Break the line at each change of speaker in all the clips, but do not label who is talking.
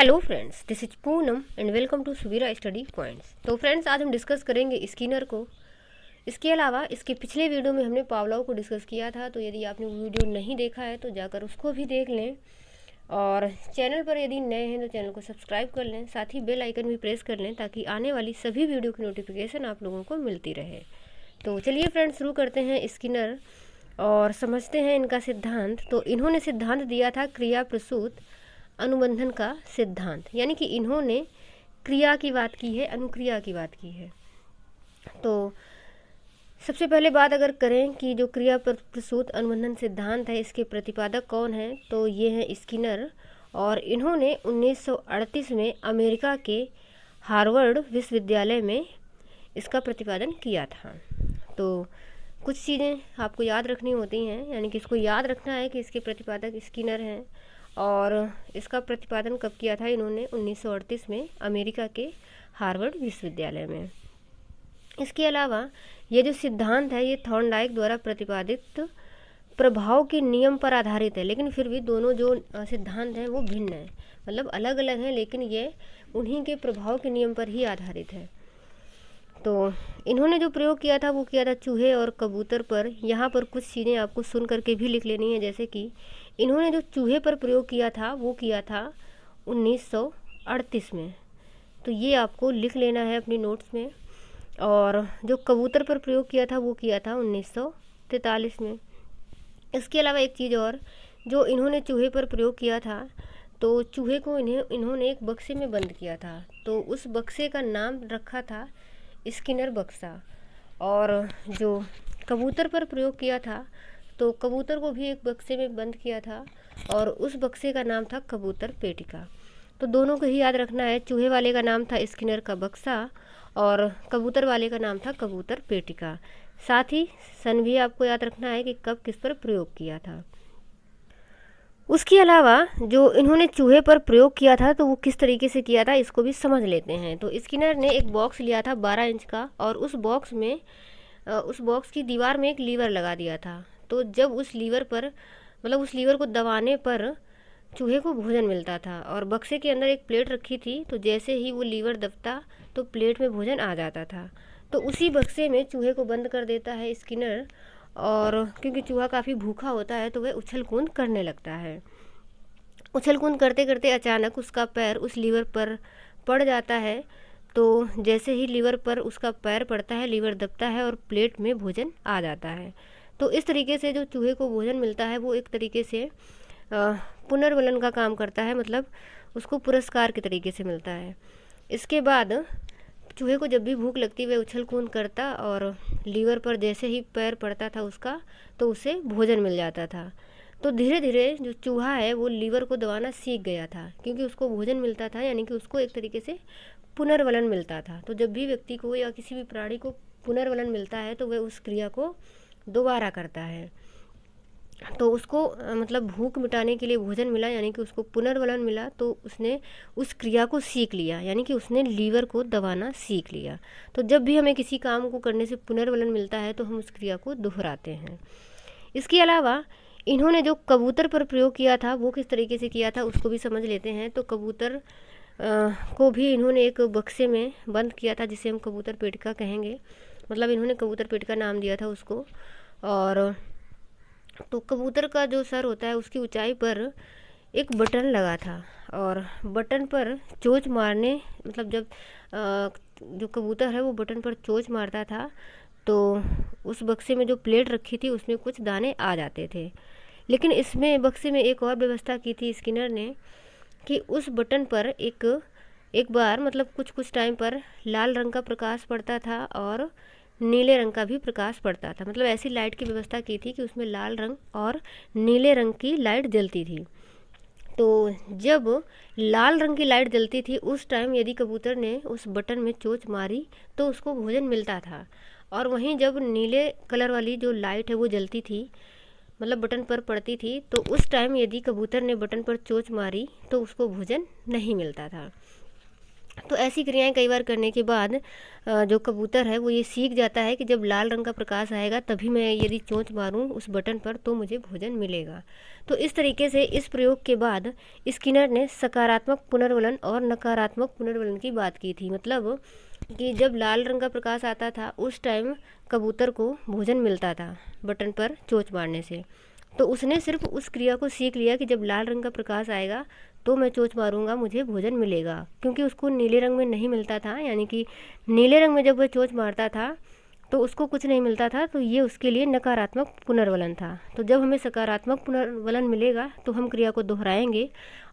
Hello friends, this is Poonam and welcome to Suvira study points. तो friends, आज हम discuss करेंगे स्किनर को। इसके अलावा इसके पिछले वीडियो में हमने पावलोव को डिस्कस किया था, तो यदि आपने वो वीडियो नहीं देखा है तो जाकर उसको भी देख लें। और चैनल पर यदि नए हैं तो चैनल को सब्सक्राइब कर लें, साथ ही बेल आइकन भी प्रेस कर लें ताकि आने वाली सभी वीडियो की नोटिफिकेशन आप लोगों को मिलती रहे। तो चलिए फ्रेंड्स, शुरू करते हैं स्किनर और समझते हैं इनका सिद्धांत। तो इन्होंने सिद्धांत दिया था क्रिया प्रसूत अनुबंधन का सिद्धांत, यानी कि इन्होंने क्रिया की बात की है, अनुक्रिया की बात की है। तो सबसे पहले बात अगर करें कि जो क्रिया प्रसूत अनुबंधन सिद्धांत है, इसके प्रतिपादक कौन है, तो ये हैं स्किनर। और इन्होंने 1938 में अमेरिका के हार्वर्ड विश्वविद्यालय में इसका प्रतिपादन किया था। तो कुछ चीज़ें आपको याद रखनी होती हैं, यानी कि इसको याद रखना है कि इसके प्रतिपादक स्किनर हैं और इसका प्रतिपादन कब किया था इन्होंने 1938 में अमेरिका के हार्वर्ड विश्वविद्यालय में। इसके अलावा ये जो सिद्धांत है ये थॉर्नडाइक द्वारा प्रतिपादित प्रभाव के नियम पर आधारित है, लेकिन फिर भी दोनों जो सिद्धांत हैं वो भिन्न हैं, मतलब अलग अलग हैं, लेकिन ये उन्हीं के प्रभाव के नियम पर ही आधारित है। तो इन्होंने जो प्रयोग किया था वो किया था चूहे और कबूतर पर। यहाँ पर कुछ चीज़ें आपको सुन करके भी लिख लेनी है, जैसे कि इन्होंने जो चूहे पर प्रयोग किया था वो किया था 1938 में, तो ये आपको लिख लेना है अपनी नोट्स में। और जो कबूतर पर प्रयोग किया था वो किया था 1943 में। इसके अलावा एक चीज़ और, जो इन्होंने चूहे पर प्रयोग किया था, तो चूहे को इन्होंने एक बक्से में बंद किया था, तो उस बक्से का नाम रखा था स्किनर बक्सा। और जो कबूतर पर प्रयोग किया था, तो कबूतर को भी एक बक्से में बंद किया था और उस बक्से का नाम था कबूतर पेटिका। तो दोनों को ही याद रखना है, चूहे वाले का नाम था स्किनर का बक्सा और कबूतर वाले का नाम था कबूतर पेटिका। साथ ही सन भी आपको याद रखना है कि कब किस पर प्रयोग किया था। उसके अलावा जो इन्होंने चूहे पर प्रयोग किया था तो वो किस तरीके से किया था इसको भी समझ लेते हैं। तो स्किनर ने एक बॉक्स लिया था 12 इंच का, और उस बॉक्स की दीवार में एक लीवर लगा दिया था। तो जब उस लीवर को दबाने पर चूहे को भोजन मिलता था, और बक्से के अंदर एक प्लेट रखी थी, तो जैसे ही वो लीवर दबता तो प्लेट में भोजन आ जाता था। तो उसी बक्से में चूहे को बंद कर देता है स्किनर, और क्योंकि चूहा काफ़ी भूखा होता है तो वह उछल कूद करने लगता है। उछल कूद करते करते अचानक उसका पैर उस लीवर पर पड़ जाता है, तो जैसे ही लीवर पर उसका पैर पड़ता है, लीवर दबता है और प्लेट में भोजन आ जाता है। तो इस तरीके से जो चूहे को भोजन मिलता है वो एक तरीके से पुनर्वलन का काम करता है, मतलब उसको पुरस्कार के तरीके से मिलता है। इसके बाद चूहे को जब भी भूख लगती वह उछल कूद करता और लीवर पर जैसे ही पैर पड़ता था उसका, तो उसे भोजन मिल जाता था। तो धीरे धीरे जो चूहा है वो लीवर को दबाना सीख गया था, क्योंकि उसको भोजन मिलता था, यानी कि उसको एक तरीके से पुनर्वलन मिलता था। तो जब भी व्यक्ति को या किसी भी प्राणी को पुनर्वलन मिलता है तो वह उस क्रिया को दोबारा करता है। तो उसको मतलब भूख मिटाने के लिए भोजन मिला, यानी कि उसको पुनर्वलन मिला, तो उसने उस क्रिया को सीख लिया, यानी कि उसने लीवर को दबाना सीख लिया। तो जब भी हमें किसी काम को करने से पुनर्वलन मिलता है तो हम उस क्रिया को दोहराते हैं। इसके अलावा इन्होंने जो कबूतर पर प्रयोग किया था वो किस तरीके से किया था उसको भी समझ लेते हैं। तो कबूतर को भी इन्होंने एक बक्से में बंद किया था, जिसे हम कबूतर पेटिका कहेंगे, मतलब इन्होंने कबूतर पेटिका नाम दिया था उसको। और तो कबूतर का जो सर होता है उसकी ऊंचाई पर एक बटन लगा था, और बटन पर चोंच मारने, मतलब जब जो कबूतर है वो बटन पर चोंच मारता था तो उस बक्से में जो प्लेट रखी थी उसमें कुछ दाने आ जाते थे। लेकिन इसमें बक्से में एक और व्यवस्था की थी स्किनर ने, कि उस बटन पर एक बार मतलब कुछ टाइम पर लाल रंग का प्रकाश पड़ता था और नीले रंग का भी प्रकाश पड़ता था, मतलब ऐसी लाइट की व्यवस्था की थी कि उसमें लाल रंग और नीले रंग की लाइट जलती थी। तो जब लाल रंग की लाइट जलती थी उस टाइम यदि कबूतर ने उस बटन में चोंच मारी तो उसको भोजन मिलता था, और वहीं जब नीले कलर वाली जो लाइट है वो जलती थी, मतलब बटन पर पड़ती थी, तो उस टाइम यदि कबूतर ने बटन पर चोंच मारी तो उसको भोजन नहीं मिलता था। तो ऐसी क्रियाएं कई बार करने के बाद जो कबूतर है वो ये सीख जाता है कि जब लाल रंग का प्रकाश आएगा तभी मैं यदि चोंच मारूं उस बटन पर तो मुझे भोजन मिलेगा। तो इस तरीके से इस प्रयोग के बाद स्किनर ने सकारात्मक पुनर्वलन और नकारात्मक पुनर्वलन की बात की थी। मतलब कि जब लाल रंग का प्रकाश आता था उस टाइम कबूतर को भोजन मिलता था बटन पर चोंच मारने से। तो उसने सिर्फ उस क्रिया को सीख लिया कि जब लाल रंग का प्रकाश आएगा तो मैं चोंच मारूंगा, मुझे भोजन मिलेगा, क्योंकि उसको नीले रंग में नहीं मिलता था। यानी कि नीले रंग में जब वह चोंच मारता था तो उसको कुछ नहीं मिलता था, तो ये उसके लिए नकारात्मक पुनर्वलन था। तो जब हमें सकारात्मक पुनर्वलन मिलेगा तो हम क्रिया को दोहराएंगे,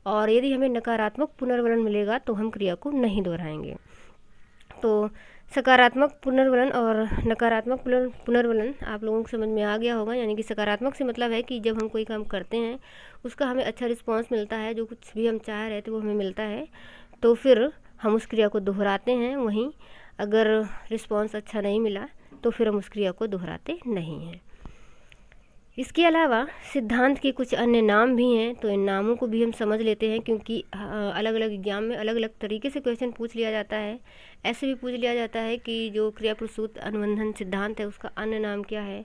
और यदि हमें नकारात्मक पुनर्वलन मिलेगा तो हम क्रिया को नहीं दोहराएंगे। तो सकारात्मक पुनर्वलन और नकारात्मक पुनर्वलन आप लोगों को समझ में आ गया होगा। यानी कि सकारात्मक से मतलब है कि जब हम कोई काम करते हैं उसका हमें अच्छा रिस्पांस मिलता है, जो कुछ भी हम चाह रहे थे वो हमें मिलता है, तो फिर हम उस क्रिया को दोहराते हैं। वहीं अगर रिस्पांस अच्छा नहीं मिला तो फिर हम उस क्रिया को दोहराते नहीं हैं। इसके अलावा सिद्धांत के कुछ अन्य नाम भी हैं, तो इन नामों को भी हम समझ लेते हैं, क्योंकि अलग अलग एग्जाम में अलग अलग तरीके से क्वेश्चन पूछ लिया जाता है। ऐसे भी पूछ लिया जाता है कि जो क्रिया प्रसूत अनुबंधन सिद्धांत है उसका अन्य नाम क्या है,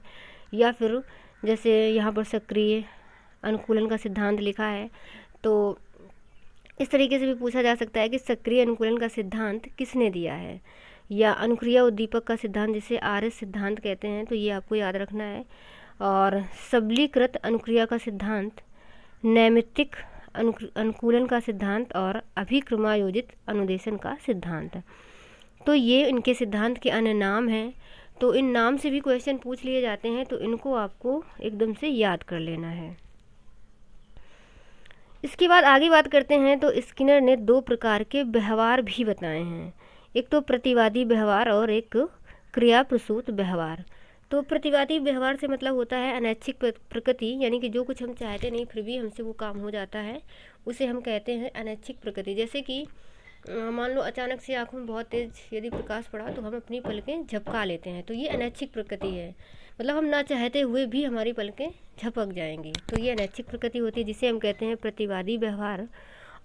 या फिर जैसे यहाँ पर सक्रिय अनुकूलन का सिद्धांत लिखा है, तो इस तरीके से भी पूछा जा सकता है कि सक्रिय अनुकूलन का सिद्धांत किसने दिया है, या अनुक्रिया उद्दीपक का सिद्धांत जिसे आरएस सिद्धांत कहते हैं, तो ये आपको याद रखना है। और सबलीकृत अनुक्रिया का सिद्धांत, नैमित्तिक अनुकूलन का सिद्धांत और अभिक्रमायोजित अनुदेशन का सिद्धांत, तो ये इनके सिद्धांत के अन्य नाम हैं। तो इन नाम से भी क्वेश्चन पूछ लिए जाते हैं, तो इनको आपको एकदम से याद कर लेना है। इसके बाद आगे बात करते हैं, तो स्किनर ने दो प्रकार के व्यवहार भी बताए हैं, एक तो प्रतिवादी व्यवहार और एक क्रिया प्रसूत व्यवहार। तो प्रतिवादी व्यवहार से मतलब होता है अनैच्छिक प्रकृति, यानी कि जो कुछ हम चाहते नहीं फिर भी हमसे वो काम हो जाता है, उसे हम कहते हैं अनैच्छिक प्रकृति। जैसे कि मान लो अचानक से आँखों में बहुत तेज़ यदि प्रकाश पड़ा तो हम अपनी पलकें झपका लेते हैं, तो ये अनैच्छिक प्रकृति है। मतलब हम ना चाहते हुए भी हमारी पलकें झपक जाएंगी, तो ये अनैच्छिक प्रकृति होती है, जिसे हम कहते हैं प्रतिवादी व्यवहार।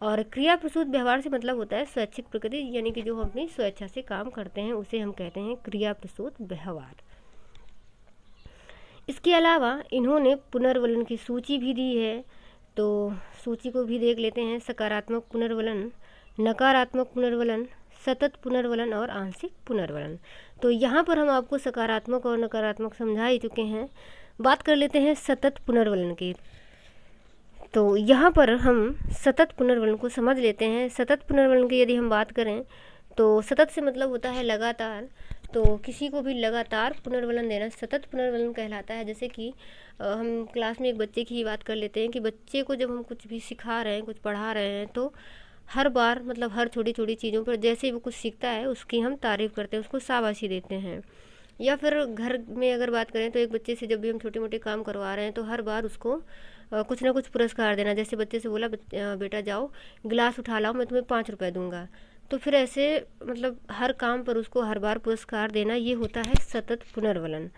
और क्रिया प्रसूत व्यवहार से मतलब होता है स्वैच्छिक प्रकृति, यानी कि जो हम अपनी स्वेच्छा से काम करते हैं उसे हम कहते हैं क्रिया प्रसूत व्यवहार। इसके अलावा इन्होंने पुनर्वलन की सूची भी दी है, तो सूची को भी देख लेते हैं। सकारात्मक पुनर्वलन, नकारात्मक पुनर्वलन, सतत पुनर्वलन और आंशिक पुनर्वलन। तो यहाँ पर हम आपको सकारात्मक और नकारात्मक समझा ही चुके हैं। बात कर लेते हैं सतत पुनर्वलन की। तो यहाँ पर हम सतत पुनर्वलन को समझ लेते हैं। सतत पुनर्वलन की यदि हम बात करें तो सतत से मतलब होता है लगातार, तो किसी को भी लगातार पुनर्वलन देना सतत पुनर्वलन कहलाता है। जैसे कि हम क्लास में एक बच्चे की ही बात कर लेते हैं कि बच्चे को जब हम कुछ भी सिखा रहे हैं, कुछ पढ़ा रहे हैं, तो हर बार मतलब हर छोटी छोटी चीज़ों पर जैसे ही वो कुछ सीखता है उसकी हम तारीफ़ करते हैं, उसको शाबाशी देते हैं। या फिर घर में अगर बात करें तो एक बच्चे से जब भी हम छोटे मोटे काम करवा रहे हैं तो हर बार उसको कुछ ना कुछ पुरस्कार देना। जैसे बच्चे से बोला बेटा जाओ गिलास उठा लाओ, मैं तुम्हें 5 रुपये दूंगा, तो फिर ऐसे मतलब हर काम पर उसको हर बार पुरस्कार देना, ये होता है सतत पुनर्वलन।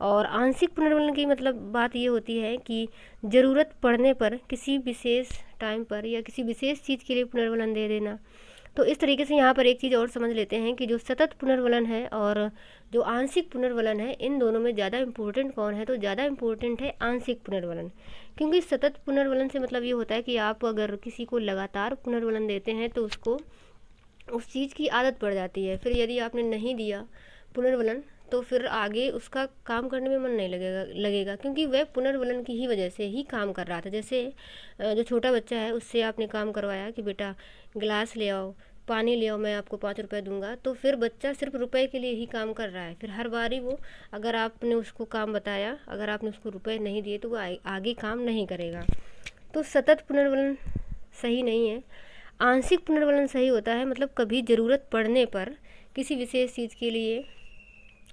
और आंशिक पुनर्वलन की मतलब बात ये होती है कि ज़रूरत पड़ने पर किसी विशेष टाइम पर या किसी विशेष चीज़ के लिए पुनर्वलन दे देना। तो इस तरीके से यहाँ पर एक चीज़ और समझ लेते हैं कि जो सतत पुनर्वलन है और जो आंशिक पुनर्वलन है, इन दोनों में ज़्यादा इम्पोर्टेंट कौन है, तो ज़्यादा इम्पोर्टेंट है आंशिक पुनर्वलन। क्योंकि सतत पुनर्वलन से मतलब ये होता है कि आप अगर किसी को लगातार पुनर्वलन देते हैं तो उसको उस चीज़ की आदत पड़ जाती है। फिर यदि आपने नहीं दिया पुनर्वलन तो फिर आगे उसका काम करने में मन नहीं लगेगा, क्योंकि वह पुनर्वलन की ही वजह से ही काम कर रहा था। जैसे जो छोटा बच्चा है उससे आपने काम करवाया कि बेटा गिलास ले आओ, पानी ले आओ, मैं आपको 5 रुपये दूंगा, तो फिर बच्चा सिर्फ रुपए के लिए ही काम कर रहा है। फिर हर बारी वो, अगर आपने उसको काम बताया, अगर आपने उसको रुपए नहीं दिए तो वो आगे काम नहीं करेगा। तो सतत पुनर्वलन सही नहीं है। आंशिक पुनर्वलन सही होता है, मतलब कभी ज़रूरत पड़ने पर किसी विशेष चीज़ के लिए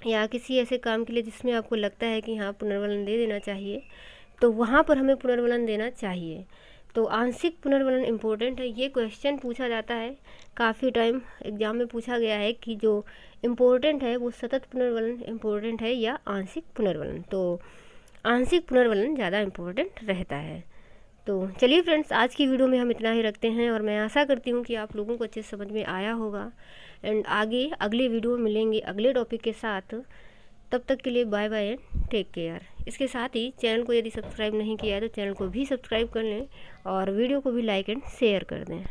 या किसी ऐसे काम के लिए जिसमें आपको लगता है कि हाँ पुनर्वलन दे देना चाहिए, तो वहाँ पर हमें पुनर्वलन देना चाहिए। तो आंशिक पुनर्वलन इम्पोर्टेंट है, ये क्वेश्चन पूछा जाता है, काफ़ी टाइम एग्जाम में पूछा गया है कि जो इम्पोर्टेंट है वो सतत पुनर्वलन इम्पोर्टेंट है या आंशिक पुनर्वलन। तो आंशिक पुनर्वलन ज़्यादा इम्पोर्टेंट रहता है। तो चलिए फ्रेंड्स, आज की वीडियो में हम इतना ही रखते हैं और मैं आशा करती हूँ कि आप लोगों को अच्छे से समझ में आया होगा। एंड आगे अगले वीडियो में मिलेंगे अगले टॉपिक के साथ। तब तक के लिए bye bye and take care. इसके साथ ही चैनल को यदि सब्सक्राइब नहीं किया है तो चैनल को भी सब्सक्राइब कर लें और वीडियो को भी लाइक एंड शेयर कर दें।